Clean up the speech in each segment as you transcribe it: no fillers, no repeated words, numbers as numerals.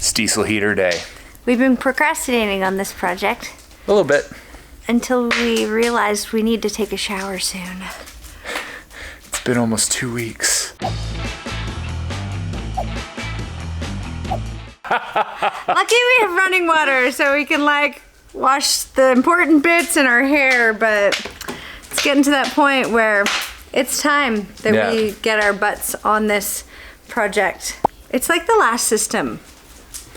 It's diesel heater day. We've been procrastinating on this project. A little bit. Until we realized we need to take a shower soon. It's been almost 2 weeks. Lucky we have running water so we can like wash the important bits in our hair, but it's getting to that point where it's time that we get our butts on this project. It's like the last system,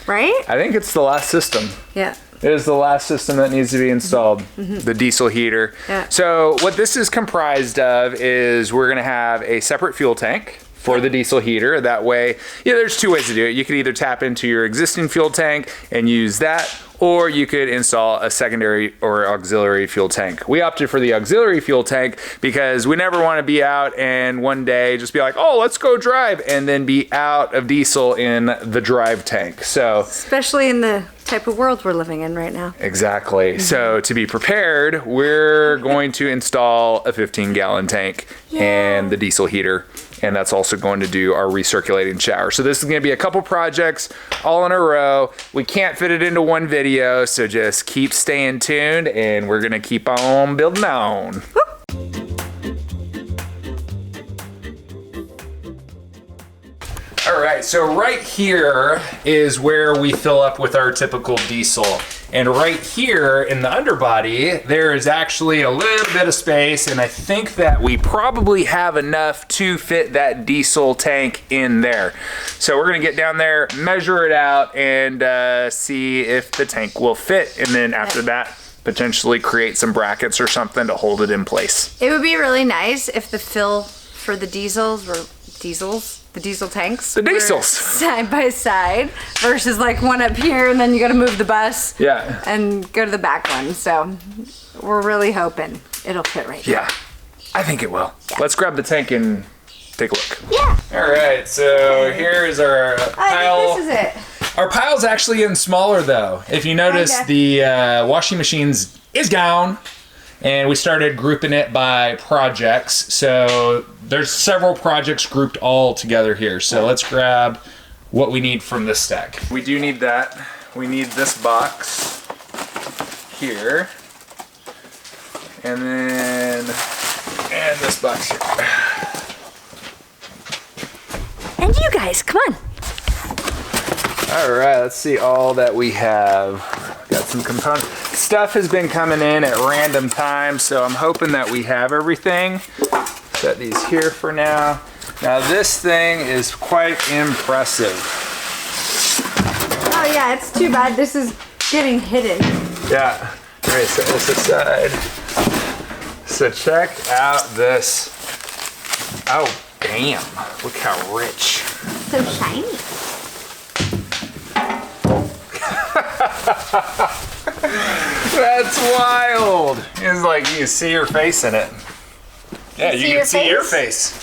right? I think it's the last system. Yeah. It is the last system that needs to be installed, the diesel heater. Yeah. So what this is comprised of is we're gonna have a separate fuel tank for the diesel heater. That way, there's two ways to do it. You could either tap into your existing fuel tank and use that, or you could install a secondary or auxiliary fuel tank. We opted for the auxiliary fuel tank because we never want to be out and one day just be like, oh, let's go drive, and then be out of diesel in the drive tank. So, especially in the type of world we're living in right now. Exactly. So to be prepared, we're going to install a 15-gallon tank and the diesel heater. And that's also going to do our recirculating shower. So this is gonna be a couple projects all in a row. We can't fit it into one video, so just keep staying tuned and we're gonna keep on building on. All right, so right here is where we fill up with our typical diesel. And right here in the underbody, there is actually a little bit of space, and I think that we probably have enough to fit that diesel tank in there. So we're gonna get down there, measure it out, and see if the tank will fit. And then after that, potentially create some brackets or something to hold it in place. It would be really nice if the fill for the diesel tanks. The diesels. Side by side versus like one up here and then you got to move the bus. Yeah. And go to the back one. So we're really hoping it'll fit right Yeah, I think it will. Yeah. Let's grab the tank and take a look. Yeah. All right, so here is our pile. I think this is it. Our pile's actually getting smaller though. If you notice, the washing machines is down. And we started grouping it by projects. So there's several projects grouped all together here. So let's grab what we need from this stack. We do need that. We need this box here. And then, and this box here. And you guys, come on. All right, let's see all that we have. Got some components. Stuff has been coming in at random times, so I'm hoping that we have everything. Set these here for now. Now this thing is quite impressive. Oh yeah, it's too bad this is getting hidden. Yeah, all right, set this aside. So check out this. Oh, damn, look how rich. So shiny. That's wild. It's like you can see your face in it. Yeah, you can see your face.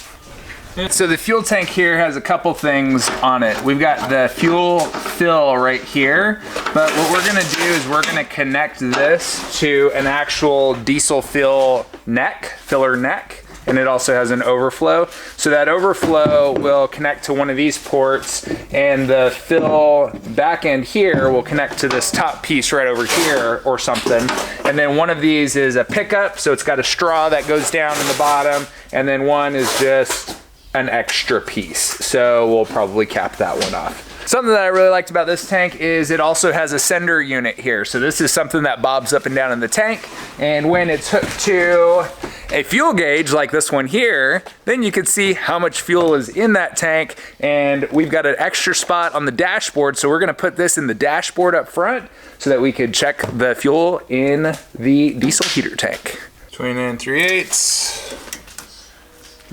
So the fuel tank here has a couple things on it. We've got the fuel fill right here, but what we're gonna do is we're gonna connect this to an actual diesel filler neck. And it also has an overflow. So that overflow will connect to one of these ports, and the fill back end here will connect to this top piece right over here or something. And then one of these is a pickup, so it's got a straw that goes down in the bottom, and then one is just an extra piece. So we'll probably cap that one off. Something that I really liked about this tank is it also has a sender unit here. So this is something that bobs up and down in the tank, and when it's hooked to a fuel gauge like this one here, then you can see how much fuel is in that tank, and we've got an extra spot on the dashboard, so we're gonna put this in the dashboard up front so that we could check the fuel in the diesel heater tank. 29 3/8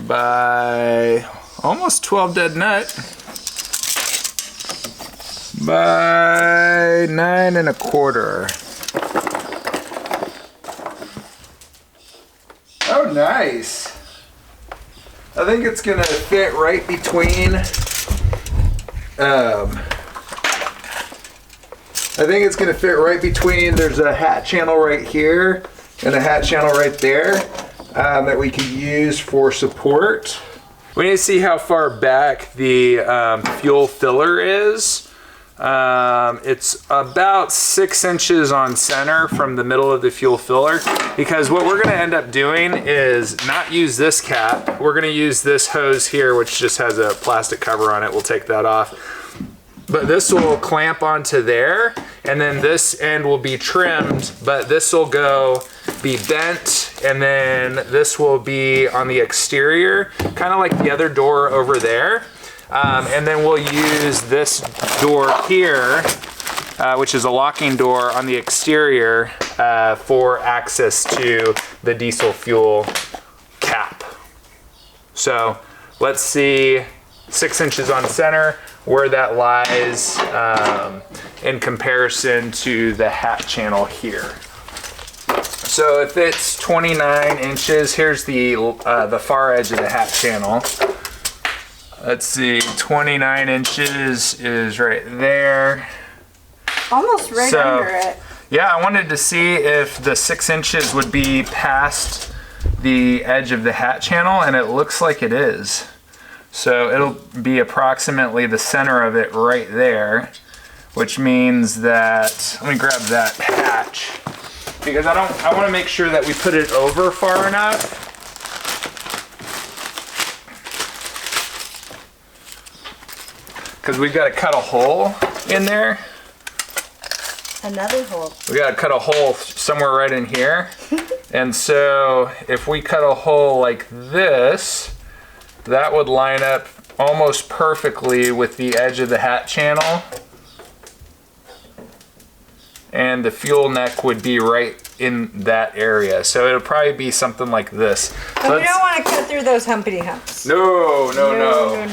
by almost 12 dead nut by 9 1/4. Oh, nice. I think it's gonna fit right between, there's a hat channel right here and a hat channel right there that we could use for support. We need to see how far back the fuel filler is. It's about 6 inches on center from the middle of the fuel filler, because what we're gonna end up doing is not use this cap. We're gonna use this hose here, which just has a plastic cover on it. We'll take that off. But this will clamp onto there, and then this end will be trimmed, but this will be bent, and then this will be on the exterior, kind of like the other door over there. And then we'll use this door here, which is a locking door on the exterior for access to the diesel fuel cap. So let's see 6 inches on center, where that lies in comparison to the hat channel here. So if it's 29 inches, here's the far edge of the hat channel. Let's see, 29 inches is right there. Almost right under it. Yeah, I wanted to see if the 6 inches would be past the edge of the hat channel, and it looks like it is. So it'll be approximately the center of it right there, which means that, let me grab that patch, because I want to make sure that we put it over far enough. Because we've got to cut a hole in there. Another hole. We got to cut a hole somewhere right in here. And so if we cut a hole like this, that would line up almost perfectly with the edge of the hat channel. And the fuel neck would be right in that area. So it'll probably be something like this. But we don't want to cut through those humpity humps. No. No.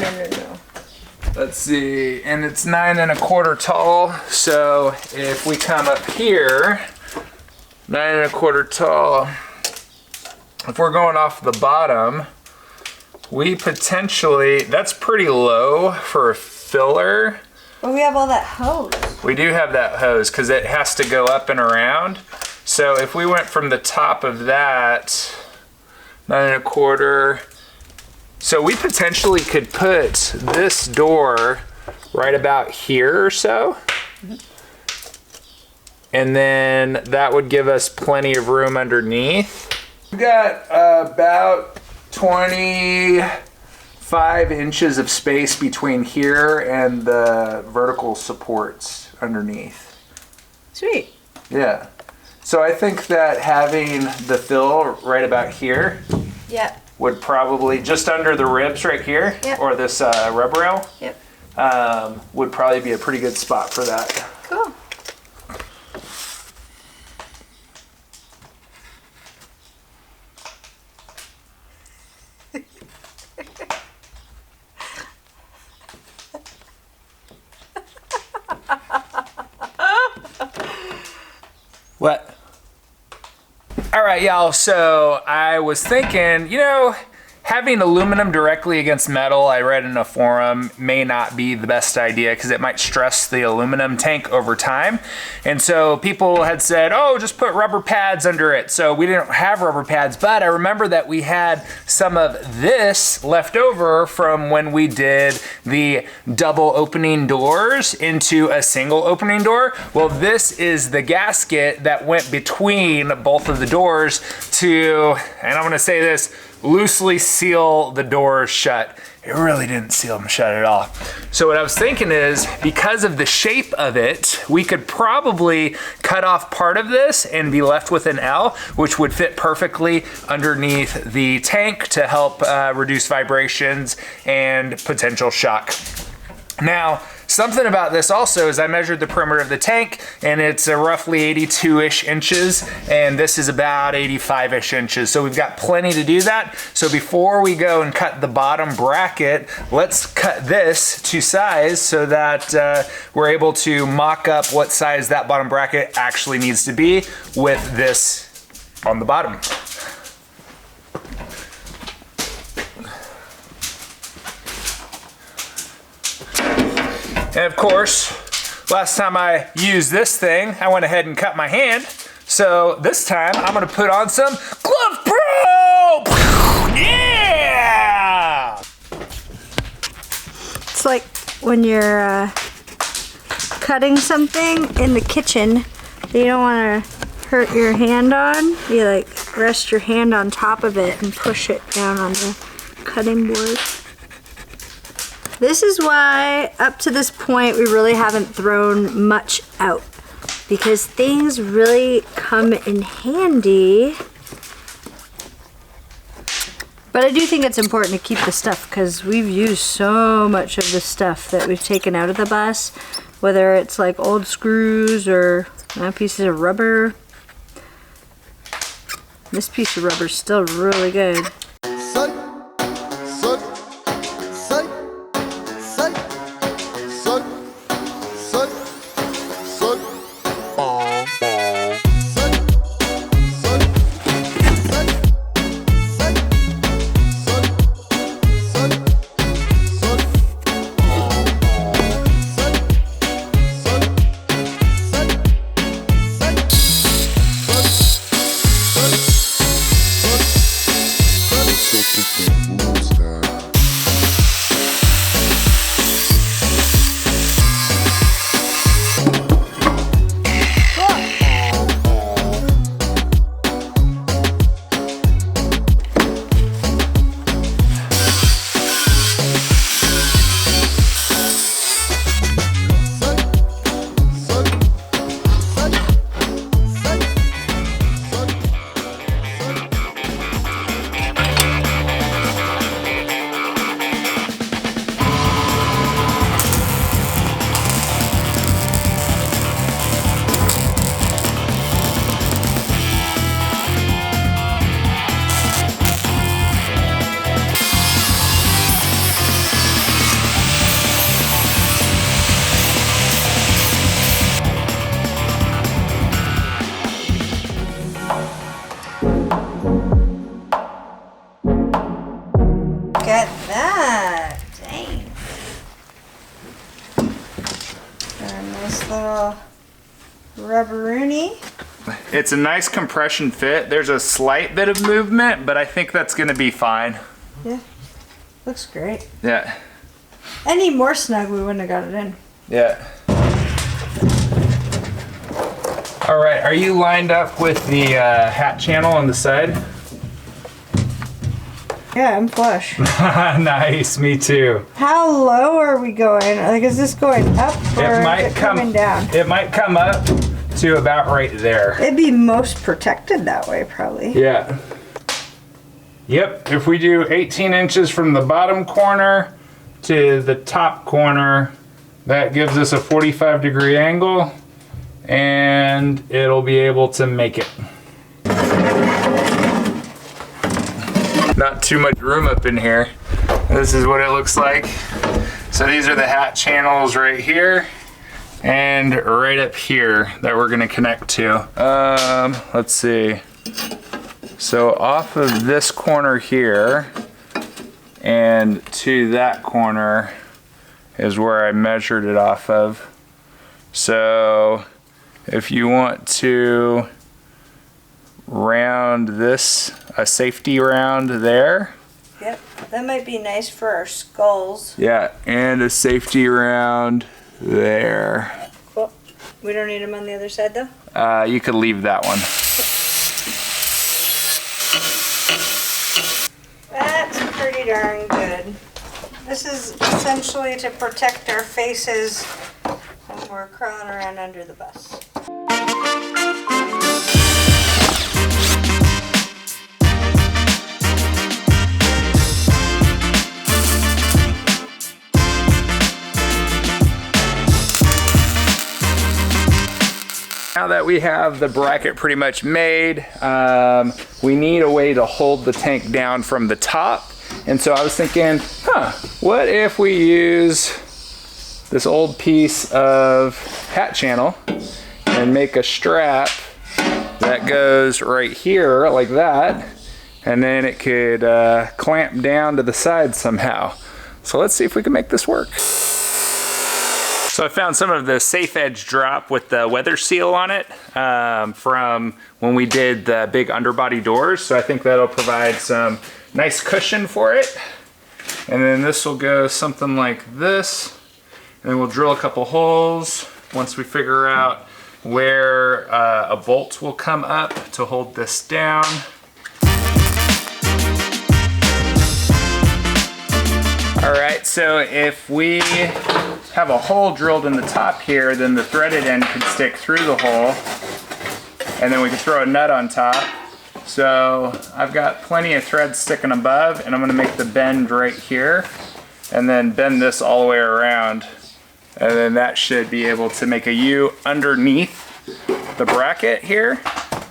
Let's see, and it's 9 1/4 tall. So if we come up here, 9 1/4 tall, if we're going off the bottom, we potentially, that's pretty low for a filler. But we have all that hose. We do have that hose because it has to go up and around. So if we went from the top of that, 9 1/4, so we potentially could put this door right about here or so. And then that would give us plenty of room underneath. We've got about 25 inches of space between here and the vertical supports underneath. Sweet. Yeah. So I think that having the fill right about here would probably, just under the ribs right here, or this rub rail, would probably be a pretty good spot for that. Cool. What? All right, y'all, so I was thinking, you know, having aluminum directly against metal, I read in a forum, may not be the best idea because it might stress the aluminum tank over time. And so people had said, oh, just put rubber pads under it. So we didn't have rubber pads, but I remember that we had some of this left over from when we did the double opening doors into a single opening door. Well, this is the gasket that went between both of the doors to, and I'm gonna say this, loosely seal the doors shut. It really didn't seal them shut at all. So what I was thinking is, because of the shape of it, we could probably cut off part of this and be left with an L, which would fit perfectly underneath the tank to help reduce vibrations and potential shock. Now, something about this also is I measured the perimeter of the tank, and it's roughly 82-ish inches, and this is about 85-ish inches. So we've got plenty to do that. So before we go and cut the bottom bracket, let's cut this to size so that we're able to mock up what size that bottom bracket actually needs to be with this on the bottom. And of course, last time I used this thing, I went ahead and cut my hand. So this time I'm gonna put on some Glove Pro! Yeah! It's like when you're cutting something in the kitchen that you don't want to hurt your hand on, you like rest your hand on top of it and push it down on the cutting board. This is why up to this point we really haven't thrown much out, because things really come in handy. But I do think it's important to keep the stuff because we've used so much of the stuff that we've taken out of the bus, whether it's like old screws or pieces of rubber. This piece of rubber is still really good. Rubberoonie. It's a nice compression fit. There's a slight bit of movement, but I think that's gonna be fine. Yeah, looks great. Yeah. Any more snug, we wouldn't have got it in. Yeah. All right, are you lined up with the hat channel on the side? Yeah, I'm flush. Nice, me too. How low are we going? Like, is this going up or is it coming down? It might come up to about right there. It'd be most protected that way, probably. Yeah. Yep, if we do 18 inches from the bottom corner to the top corner, that gives us a 45-degree angle, and it'll be able to make it. Not too much room up in here. This is what it looks like. So these are the hat channels right here and right up here that we're gonna connect to. Let's see. So off of this corner here and to that corner is where I measured it off of. So if you want to round this, a safety round there. Yep, that might be nice for our skulls. Yeah, and a safety round there. Cool. We don't need them on the other side though? You could leave that one. That's pretty darn good. This is essentially to protect our faces when we're crawling around under the bus. Now that we have the bracket pretty much made, we need a way to hold the tank down from the top. And so I was thinking, what if we use this old piece of hat channel and make a strap that goes right here like that, and then it could clamp down to the side somehow. So let's see if we can make this work. So I found some of the safe edge drop with the weather seal on it from when we did the big underbody doors. So I think that'll provide some nice cushion for it. And then this will go something like this. And then we'll drill a couple holes once we figure out where a bolt will come up to hold this down. All right, so if we have a hole drilled in the top here, then the threaded end can stick through the hole, and then we can throw a nut on top. So I've got plenty of threads sticking above, and I'm gonna make the bend right here, and then bend this all the way around. And then that should be able to make a U underneath the bracket here.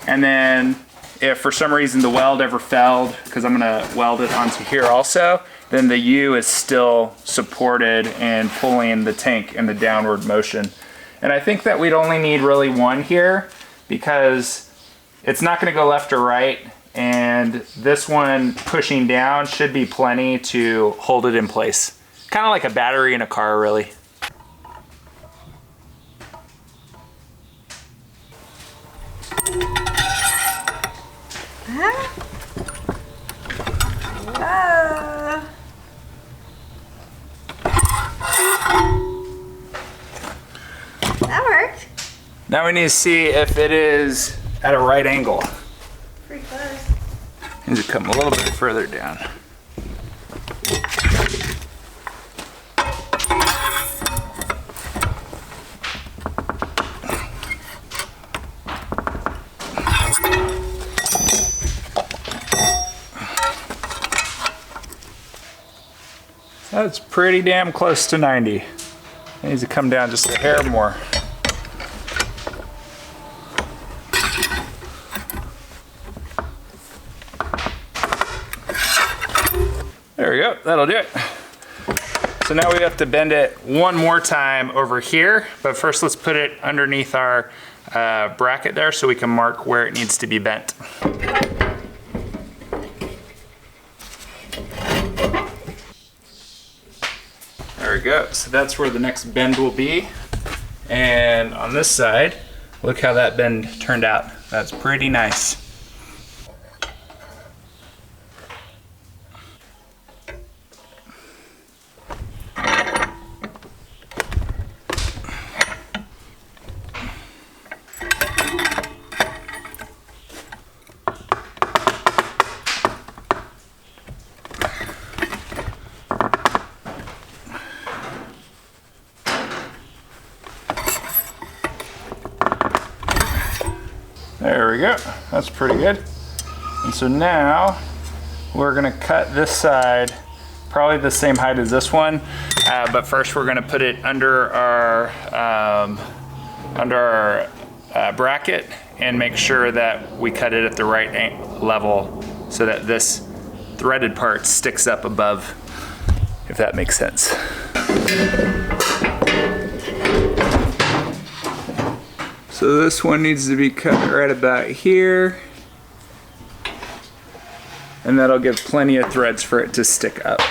And then if for some reason the weld ever failed, because I'm gonna weld it onto here also, then the U is still supported and pulling the tank in the downward motion. And I think that we'd only need really one here because it's not gonna go left or right, and this one pushing down should be plenty to hold it in place. Kind of like a battery in a car, really. That worked. Now we need to see if it is at a right angle. Pretty close. Needs to come a little bit further down. That's pretty damn close to 90. It needs to come down just a hair more. There we go, that'll do it. So now we have to bend it one more time over here, but first let's put it underneath our bracket there so we can mark where it needs to be bent. There we go, so that's where the next bend will be. And on this side, look how that bend turned out. That's pretty nice. There we go, that's pretty good. And so now we're gonna cut this side probably the same height as this one, but first we're gonna put it under our bracket and make sure that we cut it at the right level so that this threaded part sticks up above, if that makes sense. So this one needs to be cut right about here. And that'll give plenty of threads for it to stick up.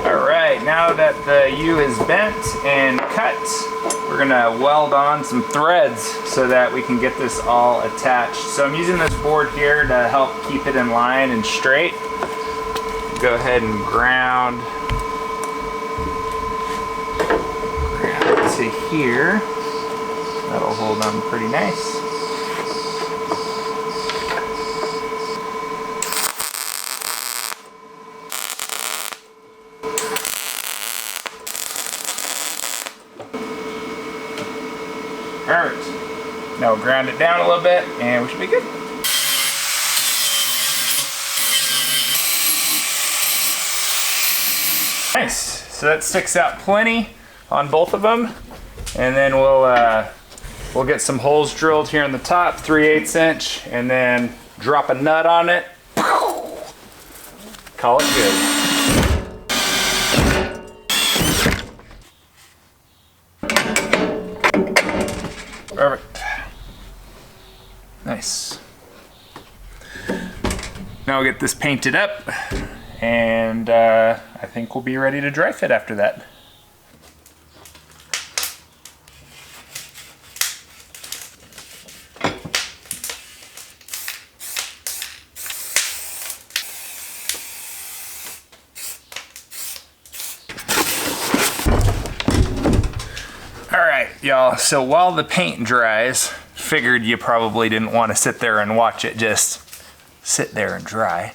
All right, now that the U is bent and cut, we're gonna weld on some threads so that we can get this all attached. So I'm using this board here to help keep it in line and straight. Go ahead and ground to here. That'll hold on pretty nice. Alright, now we'll ground it down a little bit and we should be good. Nice, so that sticks out plenty on both of them, and then we'll get some holes drilled here in the top, 3/8 inch, and then drop a nut on it. Call it good. Perfect. Nice. Now we'll get this painted up, and I think we'll be ready to dry fit after that. right, y'all, so while the paint dries, figured you probably didn't want to sit there and watch it just sit there and dry.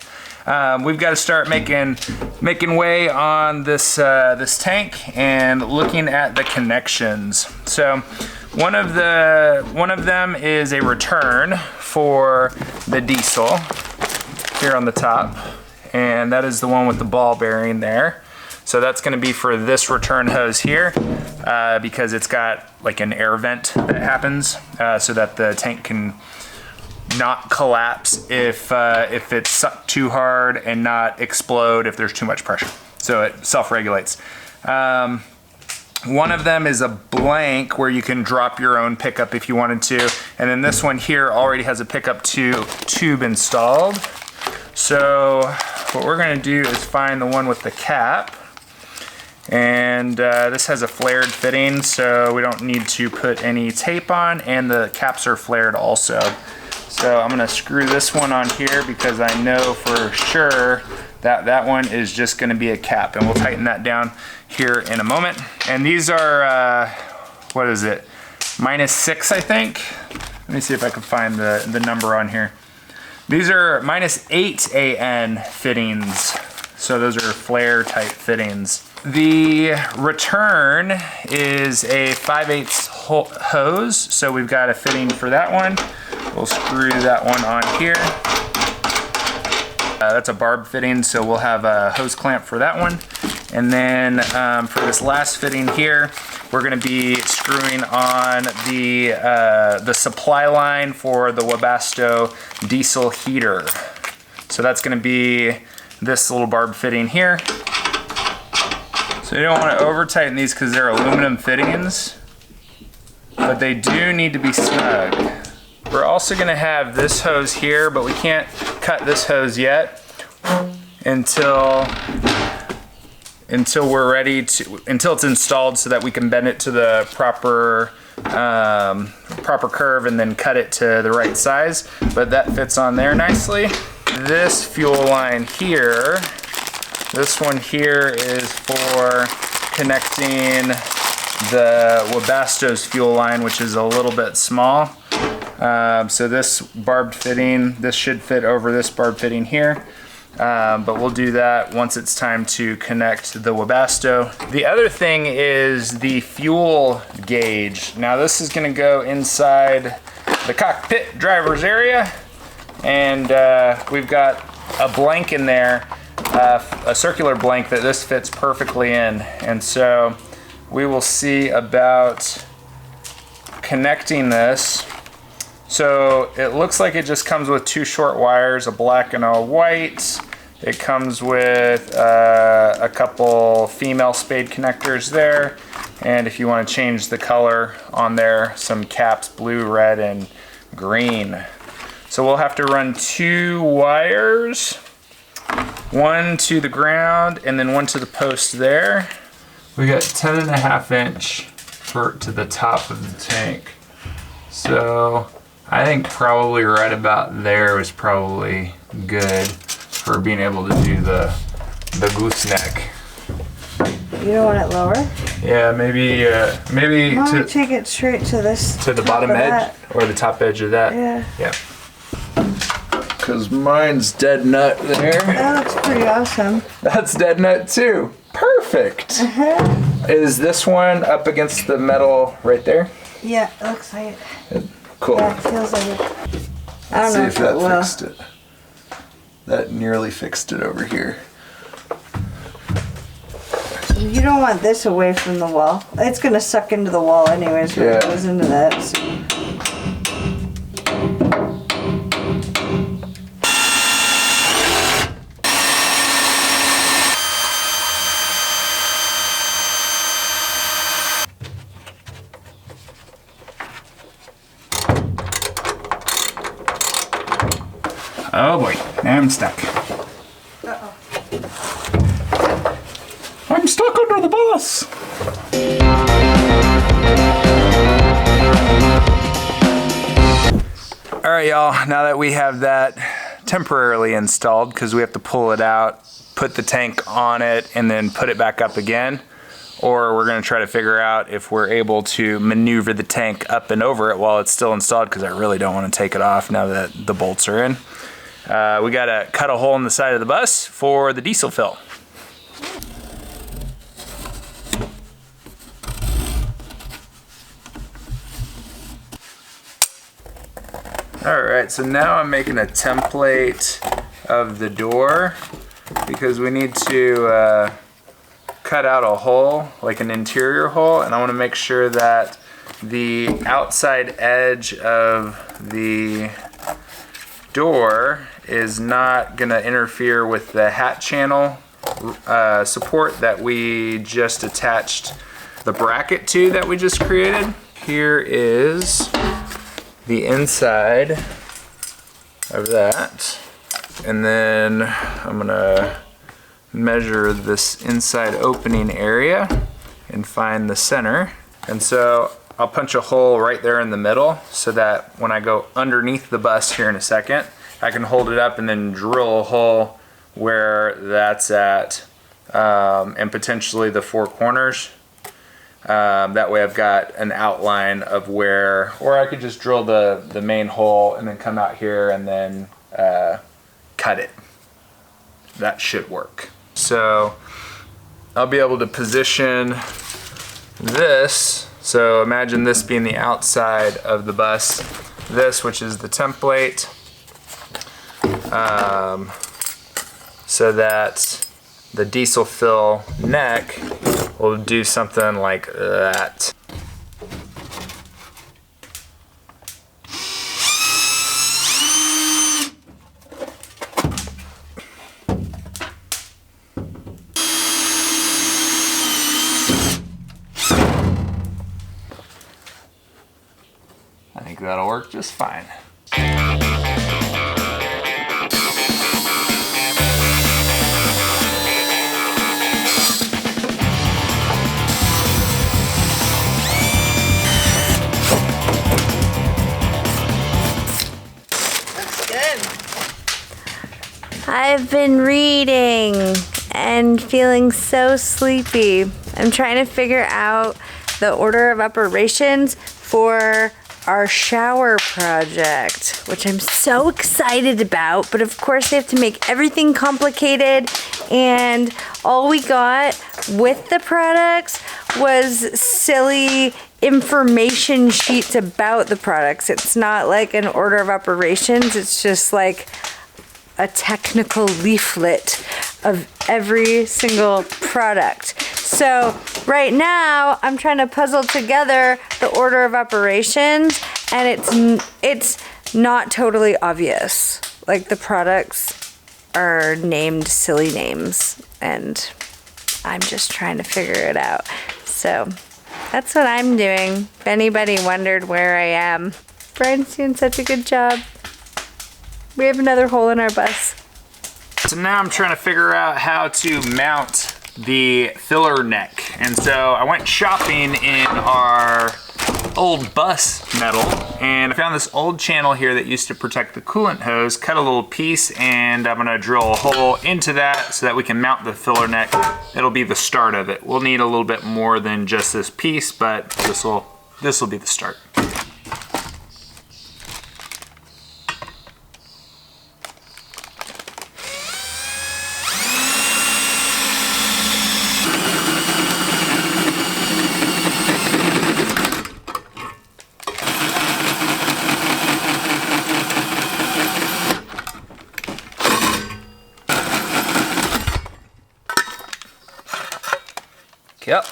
We've got to start making way on this this tank and looking at the connections. So one of them is a return for the diesel here on the top, and that is the one with the ball bearing there. So that's going to be for this return hose here because it's got like an air vent that happens so that the tank can not collapse if it's sucked too hard and not explode if there's too much pressure. So it self-regulates. One of them is a blank where you can drop your own pickup if you wanted to. And then this one here already has a pickup tube installed. So what we're gonna do is find the one with the cap. And this has a flared fitting, so we don't need to put any tape on, and the caps are flared also. So I'm gonna screw this one on here because I know for sure that that one is just gonna be a cap, and we'll tighten that down here in a moment. And these are, what is it? -6, I think. Let me see if I can find the number on here. These are -8 AN fittings. So those are flare type fittings. The return is a 5/8 hose. So we've got a fitting for that one. We'll screw that one on here. That's a barb fitting, so we'll have a hose clamp for that one. And then for this last fitting here, we're gonna be screwing on the supply line for the Webasto diesel heater. So that's gonna be this little barb fitting here. So you don't wanna over tighten these because they're aluminum fittings, but they do need to be snug. We're also gonna have this hose here, but we can't cut this hose yet until we're ready to, until it's installed so that we can bend it to the proper curve and then cut it to the right size. But that fits on there nicely. This fuel line here, this one here is for connecting the Webasto's fuel line, which is a little bit small. So this barbed fitting, this should fit over this barbed fitting here. But we'll do that once it's time to connect the Webasto. The other thing is the fuel gauge. Now this is gonna go inside the cockpit driver's area, and we've got a blank in there, a circular blank that this fits perfectly in. And so we will see about connecting this. So it looks like it just comes with 2 short wires, a black and a white. It comes with a couple female spade connectors there. And if you want to change the color on there, some caps, blue, red, and green. So we'll have to run 2 wires, one to the ground and then one to the post there. We got 10.5 inch to the top of the tank. So I think probably right about there is probably good for being able to do the gooseneck. You don't want it lower? Yeah, maybe to take it straight to this. To the bottom edge or the top edge of that. Yeah. Yeah. Because mine's dead nut there. That looks pretty awesome. That's dead nut too. Perfect. Is this one up against the metal right there? Yeah, it looks like it. Cool. Yeah, it feels like it. I don't know if that fixed it. That nearly fixed it over here. You don't want this away from the wall. It's gonna suck into the wall anyways when it goes into that. So. Oh boy, now I'm stuck. Uh-oh. I'm stuck under the bus. All right, y'all, now that we have that temporarily installed, because we have to pull it out, put the tank on it, and then put it back up again, or we're gonna try to figure out if we're able to maneuver the tank up and over it while it's still installed, because I really don't want to take it off now that the bolts are in. We gotta cut a hole in the side of the bus for the diesel fill. Alright, so now I'm making a template of the door because we need to cut out a hole, like an interior hole, and I want to make sure that the outside edge of the door is not going to interfere with the hat channel support that we just attached the bracket to that we just created. Here is the inside of that, and then I'm gonna measure this inside opening area and find the center. And so I'll punch a hole right there in the middle so that when I go underneath the bus here in a second, I can hold it up and then drill a hole where that's at, and potentially the four corners. That way I've got an outline of where, or I could just drill the main hole and then come out here and then cut it. That should work. So I'll be able to position this. So imagine this being the outside of the bus, this, which is the template, so that the diesel fill neck will do something like that. I think that'll work just fine. I've been reading and feeling so sleepy. I'm trying to figure out the order of operations for our shower project, which I'm so excited about, but of course they have to make everything complicated, and all we got with the products was silly information sheets about the products. It's not like an order of operations, it's just like a technical leaflet of every single product. So right now I'm trying to puzzle together the order of operations, and it's not totally obvious. Like the products are named silly names and I'm just trying to figure it out. So that's what I'm doing. If anybody wondered where I am, Brian's doing such a good job. We have another hole in our bus. So now I'm trying to figure out how to mount the filler neck. And so I went shopping in our old bus metal, and I found this old channel here that used to protect the coolant hose, cut a little piece, and I'm gonna drill a hole into that so that we can mount the filler neck. It'll be the start of it. We'll need a little bit more than just this piece, but this will be the start. Yep.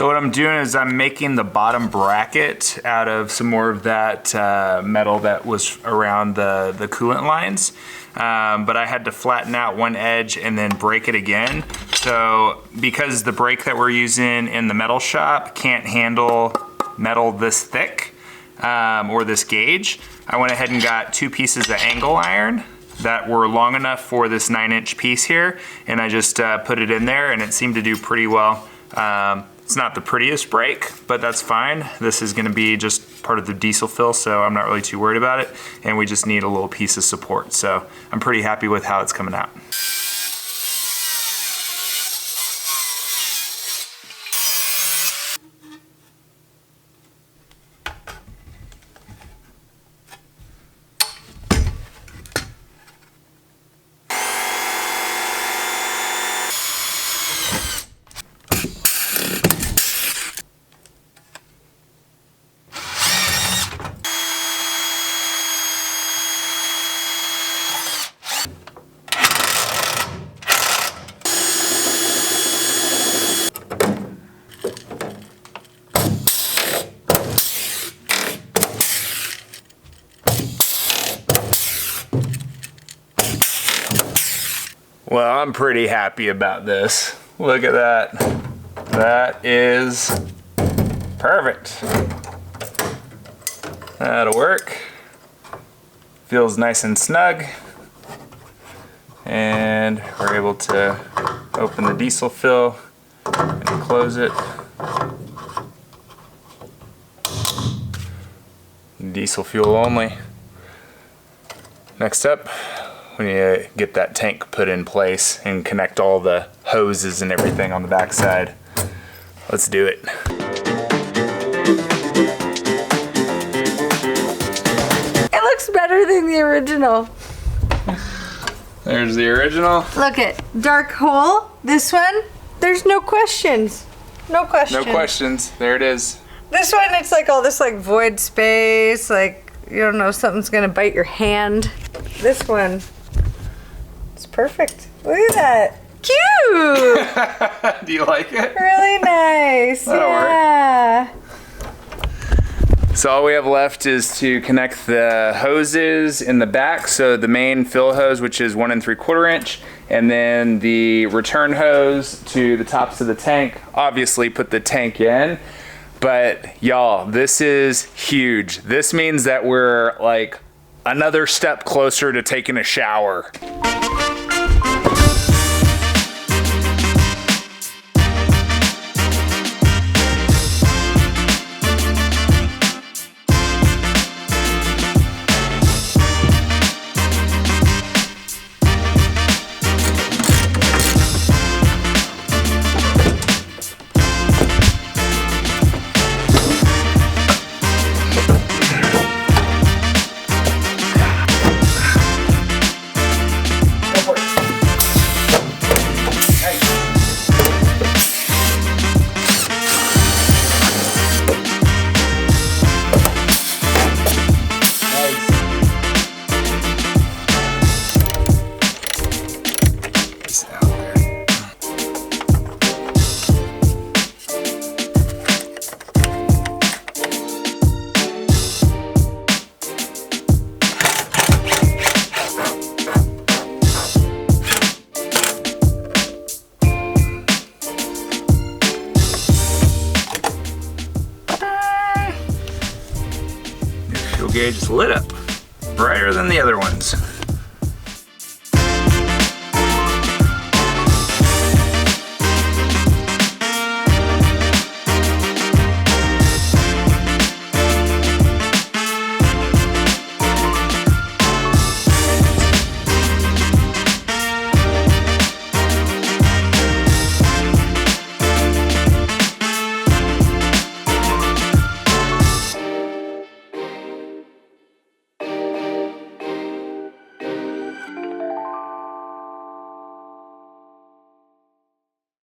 So what I'm doing is I'm making the bottom bracket out of some more of that metal that was around the coolant lines. But I had to flatten out one edge and then break it again. So because the brake that we're using in the metal shop can't handle metal this thick or this gauge, I went ahead and got 2 pieces of angle iron that were long enough for this 9-inch piece here, and I just put it in there and it seemed to do pretty well. It's not the prettiest brake, but that's fine. This is gonna be just part of the diesel fill, so I'm not really too worried about it, and we just need a little piece of support. So I'm pretty happy with how it's coming out. Well, I'm pretty happy about this. Look at that. That is perfect. That'll work. Feels nice and snug. And we're able to open the diesel fill and close it. Diesel fuel only. Next up, we need to get that tank put in place and connect all the hoses and everything on the backside. Let's do it. It looks better than the original. There's the original. Look at dark hole. This one, there's no questions. No questions. No questions. There it is. This one, it's like all this like void space, like you don't know, something's gonna bite your hand. This one, it's perfect. Look at that. Cute! Do you like it? Really nice. That'll yeah. work. So all we have left is to connect the hoses in the back. So the main fill hose, which is 1 3/4 inch, and then the return hose to the tops of the tank. Obviously put the tank in, but y'all, this is huge. This means that we're like another step closer to taking a shower. Gauge is lit up brighter than the other ones.